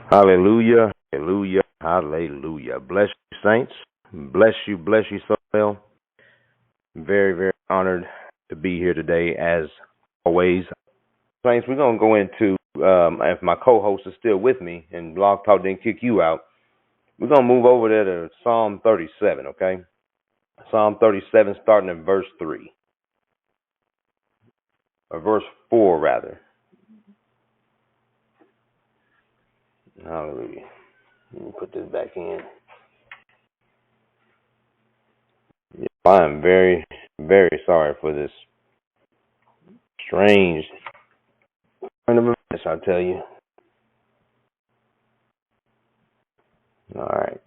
Hallelujah, hallelujah, hallelujah. Bless you, saints. Bless you so well. Very, very honored to be here today, as always. Saints, we're going to go into, if my co-host is still with me and Blog Talk didn't kick you out, we're going to move over there to Psalm 37, okay? Psalm 37, starting at verse 3. Or verse 4, rather. Hallelujah. Let me put this back in. I am very, very sorry for this strange turn of events, I tell you. All right.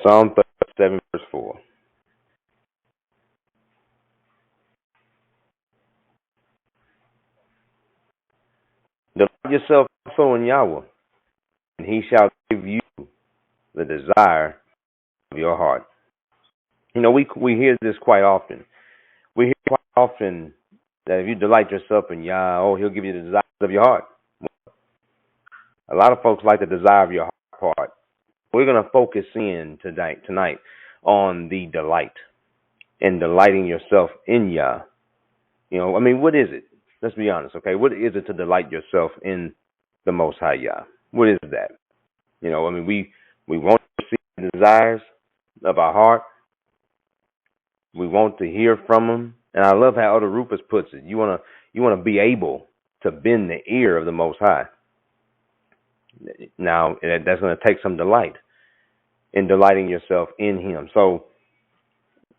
Psalm 37, verse 4. Delight yourself also in Yahweh, and he shall give you the desire of your heart. You know, we hear this quite often. We hear quite often that if you delight yourself in Yah, oh, he'll give you the desires of your heart. A lot of folks like the desire of your heart part. We're going to focus in tonight on the delight and delighting yourself in Yah. You know, I mean, what is it? Let's be honest, okay? What is it to delight yourself in the Most High Yah? What is that? You know, I mean, we want to see the desires of our heart. We want to hear from Him, and I love how Elder Rufus puts it. You want to be able to bend the ear of the Most High. Now, that's going to take some delight in delighting yourself in Him. So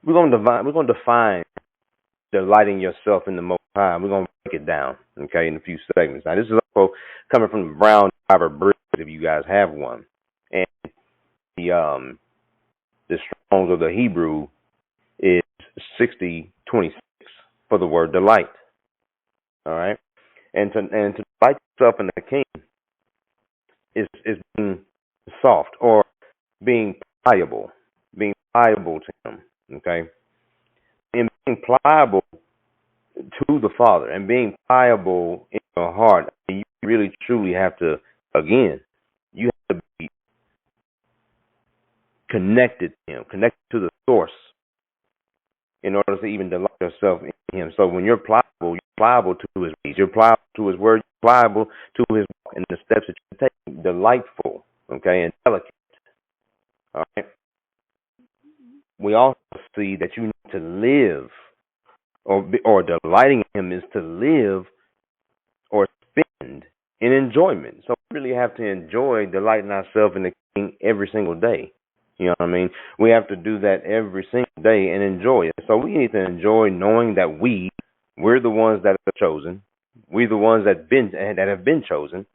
we're going to define delighting yourself in the Most High. We're going to break it down, okay, in a few segments. Now, this is also coming from the Brown Driver Bridge, if you guys have one, and the Strong's of the Hebrew is 6026 for the word delight. All right, and to delight yourself in the King is being soft or being pliable to Him. Okay, and being pliable to the Father and being pliable in your heart, you really truly have to, again, you have to be connected to Him, connected to the source in order to even delight yourself in Him. So when you're pliable to His ways, you're pliable to His word, you're pliable to His walk and the steps that you take, delightful, okay, and delicate. All right. We also see that you need to live, or delighting in Him is to live or spend in enjoyment. So we really have to enjoy delighting ourselves in the King every single day. You know what I mean? We have to do that every single day and enjoy it. So we need to enjoy knowing that we're the ones that are chosen. We're the ones that have been chosen,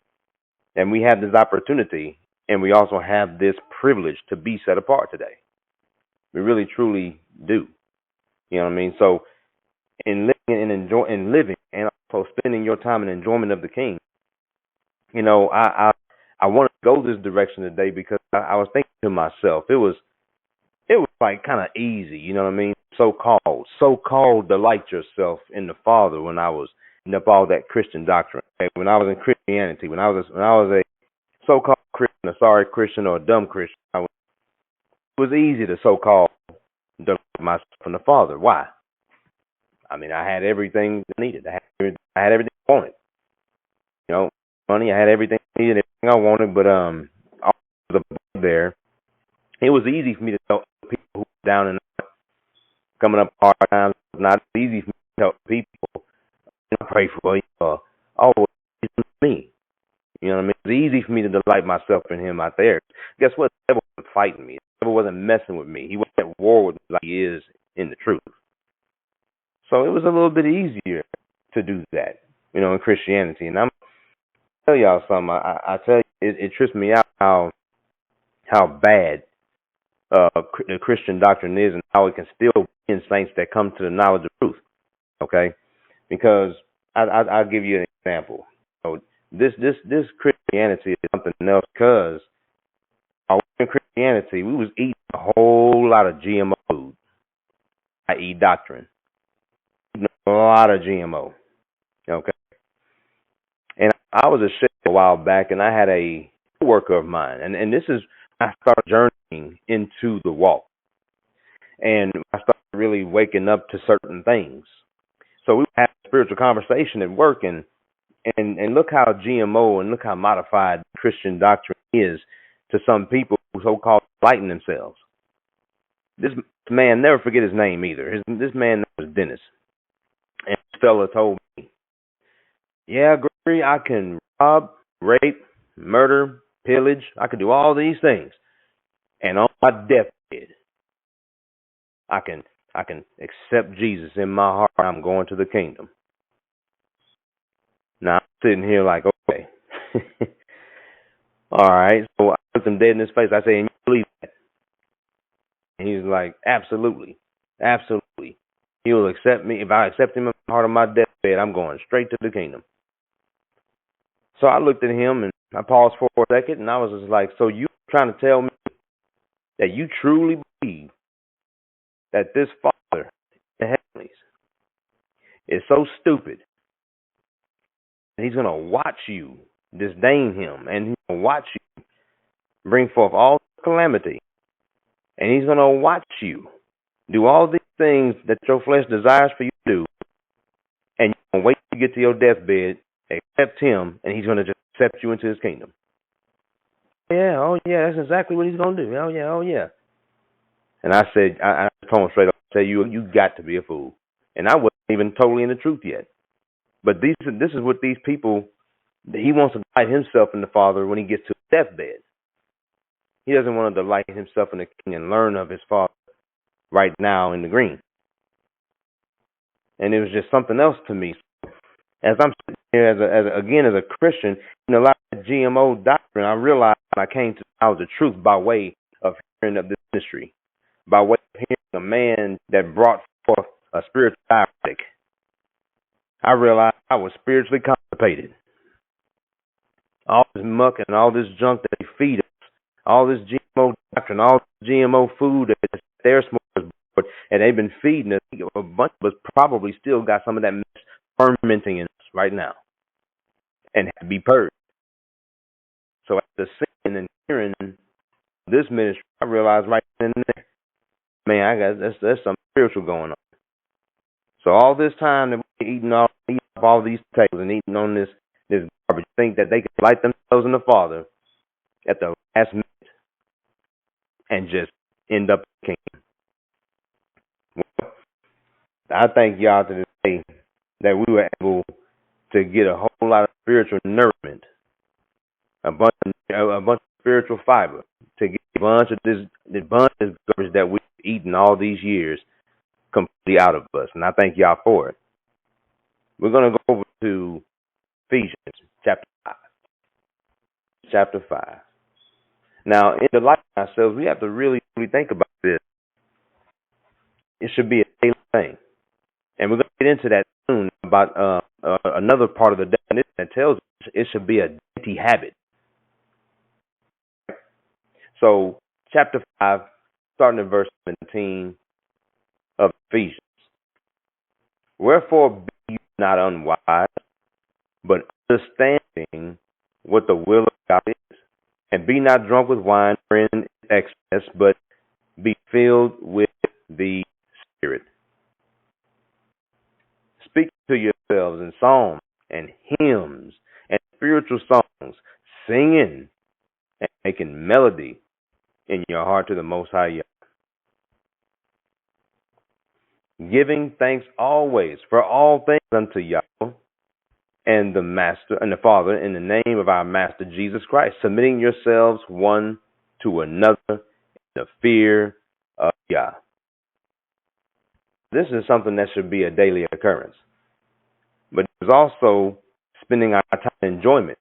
and we have this opportunity, and we also have this privilege to be set apart today. We really truly do. You know what I mean? So in living and also spending your time in enjoyment of the King, you know, I want to go this direction today because I was thinking to myself, it was like kind of easy, you know what I mean? So called delight yourself in the Father when I was up all that Christian doctrine. When I was in Christianity, when I was a so-called Christian, a sorry Christian, or a dumb Christian, it was easy to so-called delight myself in the Father. Why? I mean, I had everything I needed. I had everything I wanted. You know, money. I had everything I needed, everything I wanted. But all the there, it was easy for me to tell people who were down and out, coming up hard times. It was not easy for me to tell people, pray for you. Oh, it's me. You know what I mean? It was easy for me to delight myself in Him out there. Guess what? The devil wasn't fighting me. The devil wasn't messing with me. He wasn't at war with me like he is in the truth. So it was a little bit easier to do that, you know, in Christianity. And I'm going to tell y'all something. I tell you, it trips me out how bad the Christian doctrine is and how it can still be in saints that come to the knowledge of truth, okay? Because I'll give you an example. So this Christianity is something else, because in Christianity, we was eating a whole lot of GMO food, i.e. doctrine. A lot of GMO, okay? And I was a sheikh a while back, and I had a co-worker of mine. And this is when I started journeying into the walk. And I started really waking up to certain things. So we had a spiritual conversation at work, and look how GMO and look how modified Christian doctrine is to some people who so-called enlighten themselves. This man, never forget his name either. This man was Dennis. And this fella told me, yeah, Gregory, I can rob, rape, murder, pillage. I can do all these things. And on my deathbed, I can accept Jesus in my heart. I'm going to the kingdom. Now, I'm sitting here like, okay. All right. So I looked him dead in his face. I said, and you believe that? And he's like, absolutely. Absolutely. He will accept me. If I accept him in the heart of my deathbed, I'm going straight to the kingdom. So I looked at him and I paused for a second, and I was just like, so you trying to tell me that you truly believe that this Father in the heavenlies is so stupid and he's going to watch you disdain him, and he's going to watch you bring forth all calamity, and he's going to watch you do all these things that your flesh desires for you to do, and you're going to wait to get to your deathbed, accept him, and he's going to just accept you into his kingdom? Yeah, oh yeah, that's exactly what he's going to do. Oh yeah. And I said, I told him straight up, I said, you got to be a fool. And I wasn't even totally in the truth yet. But this is what these people, he wants to delight himself in the Father when he gets to his deathbed. He doesn't want to delight himself in the King and learn of his Father right now in the green. And it was just something else to me. As I'm sitting here as a Christian, in a lot of GMO doctrine, I realized when I came to know the truth by way of hearing of this ministry, by way of hearing a man that brought forth a spiritual dialectic. I realized I was spiritually constipated. All this muck and all this junk that they feed us, all this GMO doctrine, all this GMO food that their smorgasbord, and they've been feeding us. A bunch of us probably still got some of that mess fermenting in us right now and have to be purged. So after seeing and hearing this ministry, I realized right then and there, man, there's some spiritual going on. So all this time that we're eating up all these potatoes and eating on this garbage, think that they can light themselves in the Father at the last minute and just end up in the kingdom. Well, I thank y'all to this day that we were able to get a whole lot of spiritual nourishment, a bunch of spiritual fiber, to get a bunch of this garbage that we've eaten all these years completely out of us. And I thank y'all for it. We're going to go over to Ephesians chapter 5. Chapter 5. Now, in delighting ourselves, we have to really think about this. It should be a daily thing. And we're going to get into that soon about another part of the definition that tells us it should be a daily habit. So, chapter 5, starting in verse 17 of Ephesians. Wherefore be you not unwise, but understanding what the will of God is. And be not drunk with wine or in excess, but be filled with the Spirit. Speak to yourselves in psalms and hymns and spiritual songs, singing and making melody in your heart to the Most High Yah. Giving thanks always for all things unto Yahweh and the Master and the Father in the name of our Master Jesus Christ, submitting yourselves one to another in the fear of Yah. This is something that should be a daily occurrence. But it's also spending our time in enjoyment.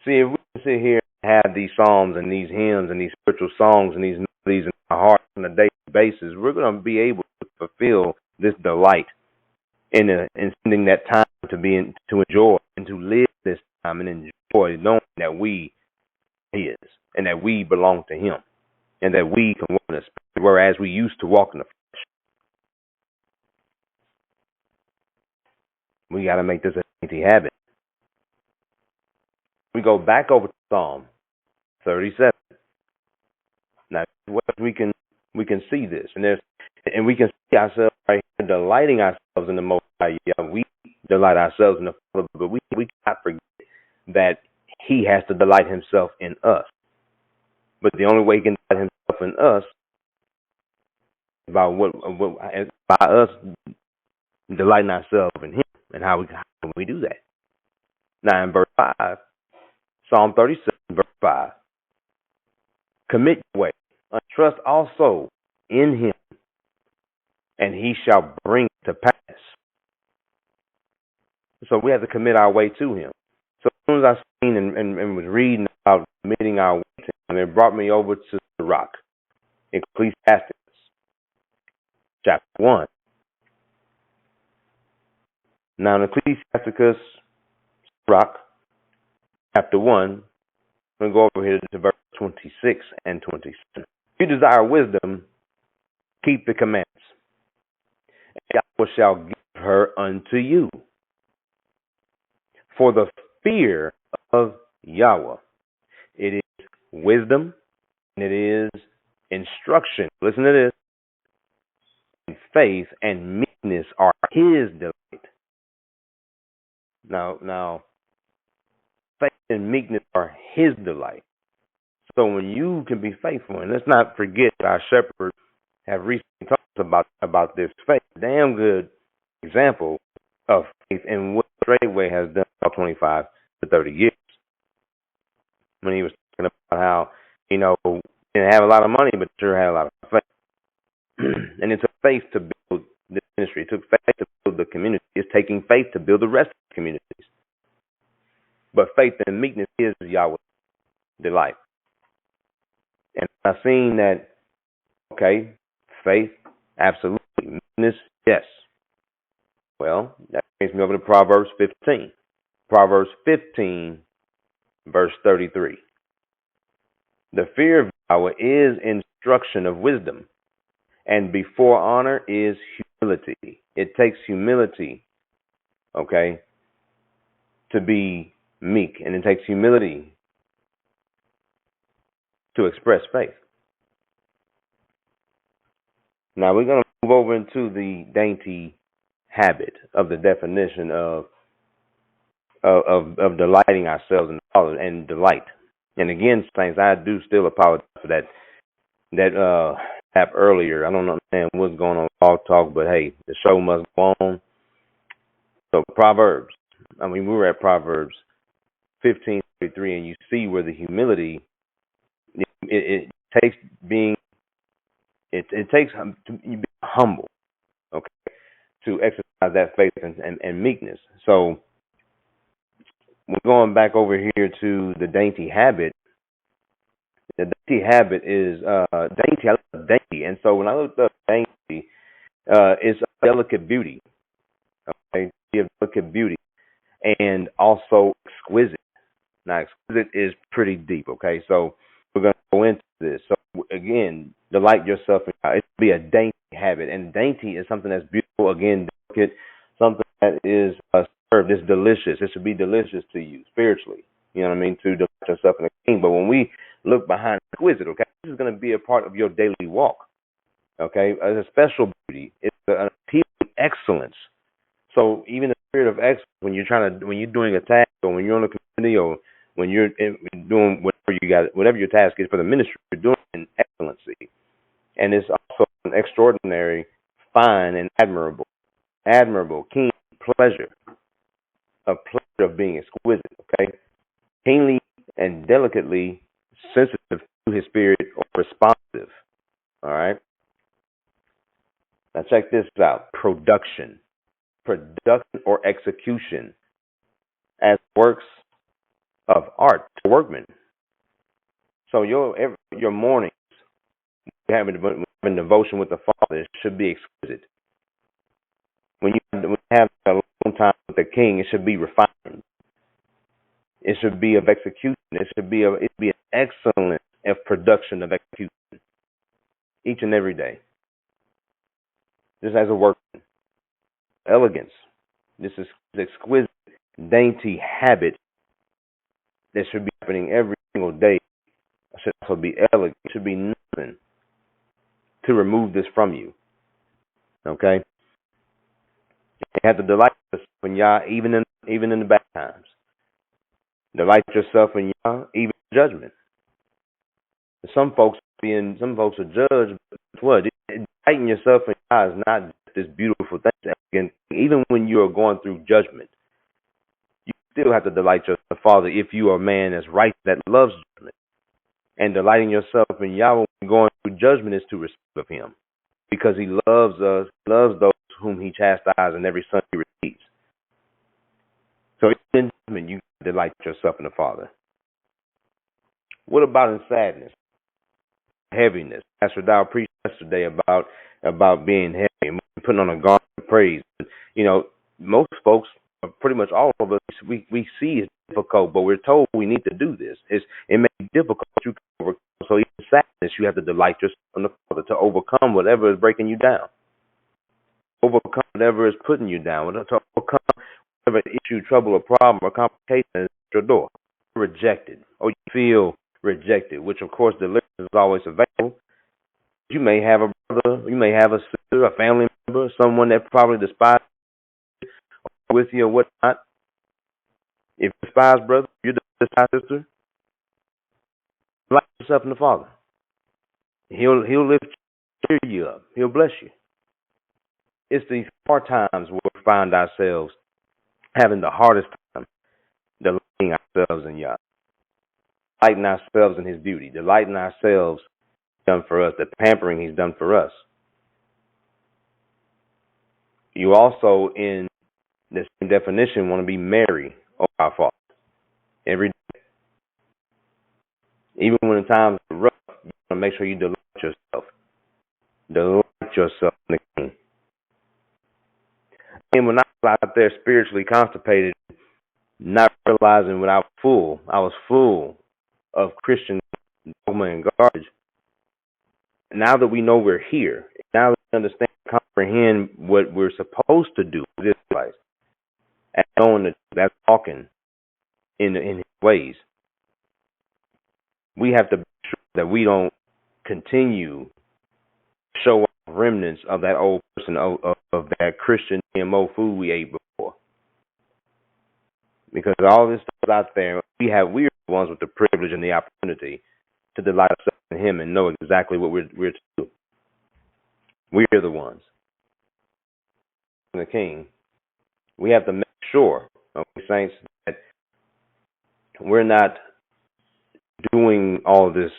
See, if we sit here and have these psalms and these hymns and these spiritual songs and these melodies in our hearts on a daily basis, we're going to be able to fulfill this delight in spending that time to enjoy and to live this time and enjoy knowing that we His and that we belong to Him and that we can walk in the Spirit, whereas we used to walk in the flesh. We got to make this a daily habit. We go back over to Psalm 37. Now, what we can see this, and we can see ourselves right here delighting ourselves in the Most High. Yeah, we delight ourselves in the Father, but we cannot forget that He has to delight Himself in us. But the only way He can delight Himself in us is by us delighting ourselves in Him, and how can we do that? Now, in verse 5, Psalm 37, verse 5, commit your way, trust also in Him, and He shall bring it to pass. So we have to commit our way to Him. So as soon as I seen and was reading about committing our way to Him, it brought me over to the rock, Ecclesiastes, chapter 1. Now in Ecclesiasticus, rock, chapter 1, I'm going to go over here to verse 26 and 27. If you desire wisdom, keep the commandments, and Yahweh shall give her unto you. For the fear of Yahweh, it is wisdom, and it is instruction. Listen to this. And faith and meekness are His delight. Now, faith and meekness are His delight. So when you can be faithful, and let's not forget our shepherds have recently talked about this faith. Damn good example of faith and what Straitway has done for 25 to 30 years. When he was talking about how, he didn't have a lot of money, but sure had a lot of faith. And it took faith to build this ministry. It took faith to build the community. It's taking faith to build the rest of the communities. But faith and meekness is Yahweh's delight. And I've seen that, okay, faith, absolutely. Meekness, yes. Well, that brings me over to Proverbs 15. Proverbs 15, verse 33. The fear of Yahweh is instruction of wisdom, and before honor is humility. It takes humility, okay, to be meek, and it takes humility to express faith. Now we're going to move over into the dainty habit of the definition of delighting ourselves in the Father and delight. And again, saints, I do still apologize for that app earlier. I don't understand what's going on with Blog Talk, but hey, the show must go on. So Proverbs, we were at Proverbs 15:33, and you see where the humility it takes being it takes to be humble, okay, to exercise that faith and meekness. So we're going back over here to the dainty habit. The dainty habit is dainty. I love dainty, and so when I looked up dainty, it's a delicate beauty. Okay, delicate beauty, and also exquisite. Now, exquisite is pretty deep. Okay, so we're going to go into this. So again, delight yourself in God. It should be a dainty habit, and dainty is something that's beautiful. Again, delicate, something that is served. It's delicious. It should be delicious to you spiritually. You know what I mean? To delight yourself in the King. But when we look behind exquisite, okay, this is going to be a part of your daily walk. Okay, it's a special beauty. It's an appealing excellence. So even the spirit of excellence, when you're doing a task, or when you're on a community, or when you're doing whatever your task is for the ministry, you're doing it in excellency. And it's also an extraordinary, fine, and admirable, keen pleasure, a pleasure of being exquisite, okay? Keenly and delicately sensitive to his spirit or responsive, all right? Now check this out, production or execution as works of art to workmen. So your mornings, having devotion with the Father, it should be exquisite. When you have a long time with the King, it should be refined. It should be of execution. It should be an excellent production of execution each and every day. Just as a workman, elegance. This is exquisite, dainty habit that should be happening every single day It should also be elegant. It should be nothing to remove this from you. Okay? You have to delight yourself in Yah even in the bad times. Delight yourself in Yah even in judgment. Some folks are judged, but what? Delighting yourself in Yah is not just this beautiful thing. Even when you are going through judgment, you still have to delight yourself, Father, if you are a man that's right, that loves judgment. And delighting yourself in Yah when you're going through judgment is to receive of Him, because He loves us, loves those whom He chastises, and every son He receives. So in judgment, you delight yourself in the Father. What about in sadness, heaviness? Pastor Dowell preached yesterday about being heavy and putting on a garment of praise. You know, most folks, pretty much all of us, we see it's difficult, but we're told we need to do this. It may be difficult. You can overcome. So even sadness, you have to delight yourself in the Father to overcome whatever is breaking you down, overcome whatever is putting you down, to overcome whatever issue, trouble, or problem, or complication is at your door. Rejected, or you feel rejected, which of course deliverance is always available. You may have a brother, you may have a sister, a family member, someone that probably despises with you or whatnot. If you despise brother, you despise sister, delight yourself in the Father. He'll lift you up. He'll bless you. It's these hard times where we find ourselves having the hardest time delighting ourselves in Yah, delighting ourselves in His beauty, delighting ourselves done for us, the pampering He's done for us. You also, in the same definition, want to be merry over our Father every day. Even when the times are rough, you want to make sure you delight yourself. Delight yourself in the King. And when I was out there spiritually constipated, not realizing when I was full of Christian dogma and garbage. Now that we know we're here, now that we understand and comprehend what we're supposed to do in this place, and knowing that's walking in His ways, we have to be sure that we don't continue to show remnants of that old person, of that Christian GMO food we ate before. Because all this stuff out there, we're the ones with the privilege and the opportunity to delight ourselves in Him and know exactly what we're to do. We're the ones. The King. We have to make sure, okay, saints, that we're not doing all this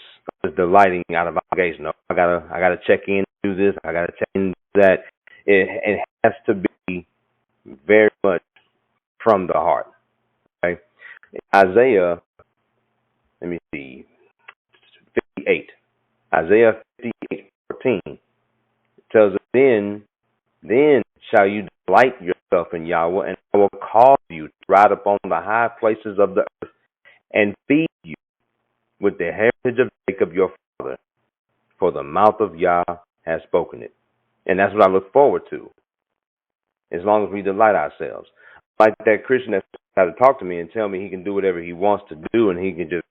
delighting out of obligation. No, I gotta check in, do this. I gotta check in, do that. It has to be very much from the heart. Okay, Isaiah. Let me see. 58. Isaiah 58:14 tells us, then shall you delight yourself in Yahweh, and I will cause you to ride upon the high places of the earth, and feed you with the heritage of Jacob your father, for the mouth of Yah has spoken it. And that's what I look forward to, as long as we delight ourselves. Like that Christian that's got to talk to me and tell me he can do whatever he wants to do, and he can just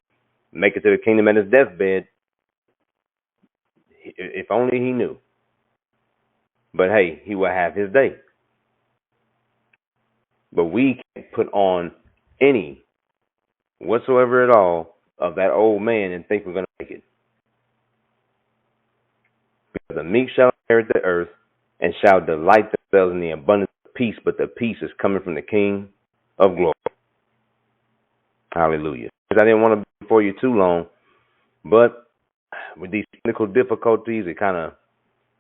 make it to the kingdom at his deathbed. If only he knew. But hey, he will have his day. But we can't put on any whatsoever at all of that old man and think we're going to make it. Because the meek shall inherit the earth and shall delight themselves in the abundance of peace, but the peace is coming from the King of glory. Hallelujah. I didn't want to be before you too long, but with these technical difficulties, it kind of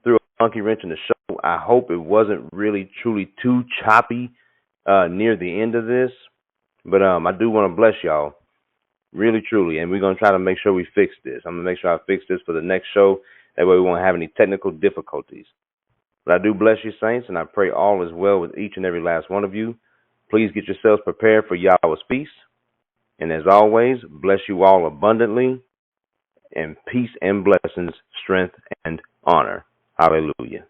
threw a monkey wrench in the show. I hope it wasn't really, truly too choppy near the end of this. But I do want to bless y'all, really, truly. And we're going to try to make sure we fix this. I'm going to make sure I fix this for the next show. That way we won't have any technical difficulties. But I do bless you, saints, and I pray all is well with each and every last one of you. Please get yourselves prepared for Yahweh's peace. And as always, bless you all abundantly. And peace and blessings, strength and honor. Hallelujah.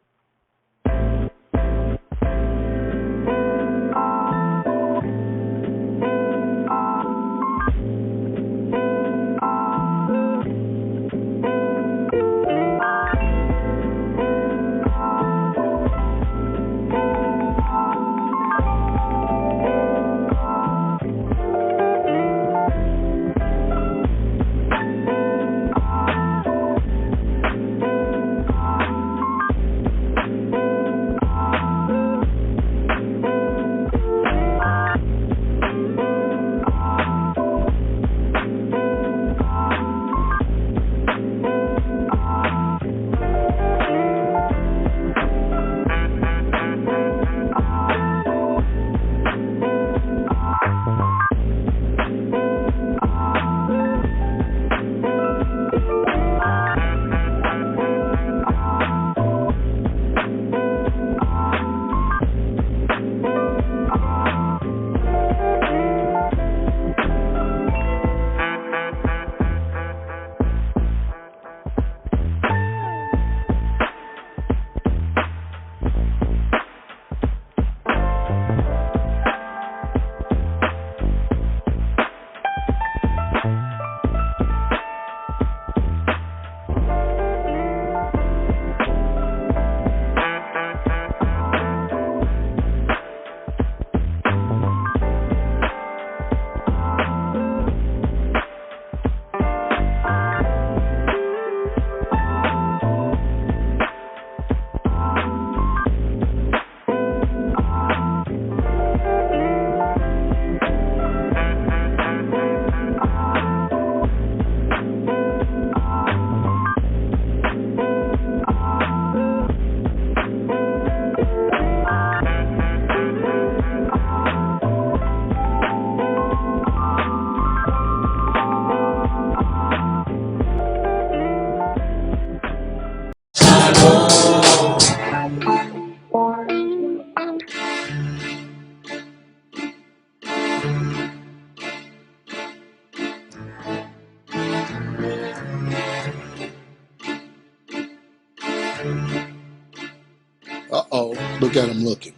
Uh-oh, look at him looking.